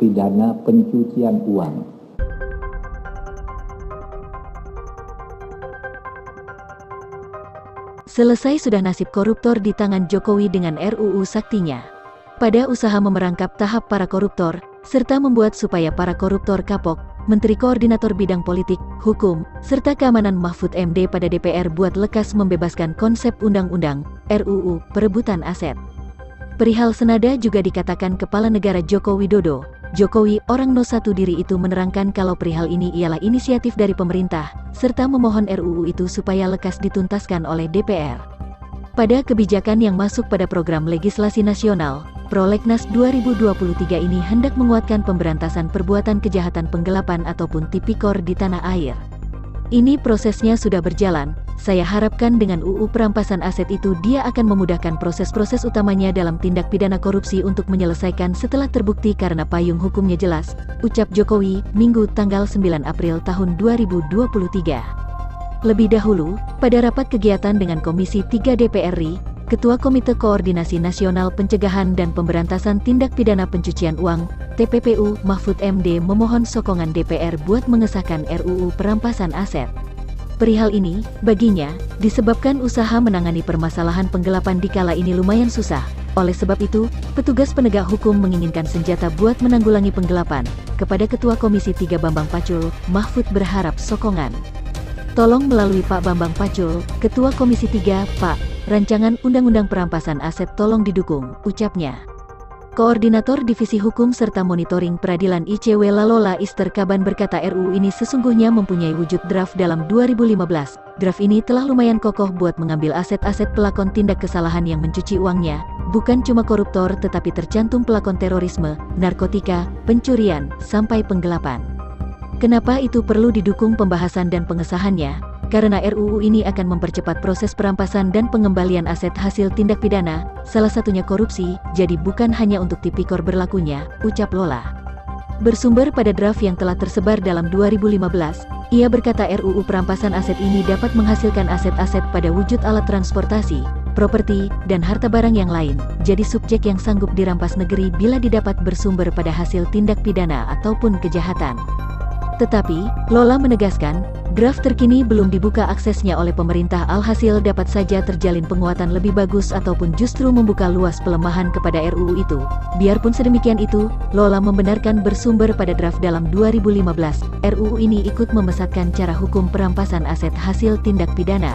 pidana pencucian uang. Selesai sudah nasib koruptor di tangan Jokowi dengan RUU Saktinya. Pada usaha memerangkap tahap para koruptor, serta membuat supaya para koruptor kapok, Menteri Koordinator Bidang Politik, Hukum, serta Keamanan Mahfud MD pada DPR buat lekas membebaskan konsep undang-undang, RUU, perebutan aset. Perihal senada juga dikatakan Kepala Negara Joko Widodo. Jokowi, orang No. 1 diri itu menerangkan kalau perihal ini ialah inisiatif dari pemerintah, serta memohon RUU itu supaya lekas dituntaskan oleh DPR. Pada kebijakan yang masuk pada program legislasi nasional, Prolegnas 2023 ini hendak menguatkan pemberantasan perbuatan kejahatan penggelapan ataupun tipikor di tanah air. Ini prosesnya sudah berjalan, saya harapkan dengan UU perampasan aset itu dia akan memudahkan proses-proses utamanya dalam tindak pidana korupsi untuk menyelesaikan setelah terbukti karena payung hukumnya jelas, ucap Jokowi, Minggu tanggal 9 April tahun 2023. Lebih dahulu, pada rapat kegiatan dengan Komisi 3 DPR RI, Ketua Komite Koordinasi Nasional Pencegahan dan Pemberantasan Tindak Pidana Pencucian Uang, TPPU, Mahfud MD memohon sokongan DPR buat mengesahkan RUU perampasan aset. Perihal ini, baginya, disebabkan usaha menangani permasalahan penggelapan di kala ini lumayan susah. Oleh sebab itu, petugas penegak hukum menginginkan senjata buat menanggulangi penggelapan. Kepada Ketua Komisi 3 Bambang Pacul, Mahfud berharap sokongan. Tolong melalui Pak Bambang Pacul, Ketua Komisi 3, Pak, rancangan Undang-Undang Perampasan Aset tolong didukung, ucapnya. Koordinator Divisi Hukum serta Monitoring Peradilan ICW Lalola Ister Kaban berkata RUU ini sesungguhnya mempunyai wujud draft dalam 2015. Draft ini telah lumayan kokoh buat mengambil aset-aset pelakon tindak kesalahan yang mencuci uangnya, bukan cuma koruptor tetapi tercantum pelakon terorisme, narkotika, pencurian, sampai penggelapan. Kenapa itu perlu didukung pembahasan dan pengesahannya? Karena RUU ini akan mempercepat proses perampasan dan pengembalian aset hasil tindak pidana, salah satunya korupsi, jadi bukan hanya untuk tipikor berlakunya, ucap Lola. Bersumber pada draft yang telah tersebar dalam 2015, ia berkata RUU perampasan aset ini dapat menghasilkan aset-aset pada wujud alat transportasi, properti, dan harta barang yang lain, jadi subjek yang sanggup dirampas negeri bila didapat bersumber pada hasil tindak pidana ataupun kejahatan. Tetapi, Lola menegaskan, draft terkini belum dibuka aksesnya oleh pemerintah alhasil dapat saja terjalin penguatan lebih bagus ataupun justru membuka luas pelemahan kepada RUU itu. Biarpun sedemikian itu, Lola membenarkan bersumber pada draft dalam 2015, RUU ini ikut memesatkan cara hukum perampasan aset hasil tindak pidana.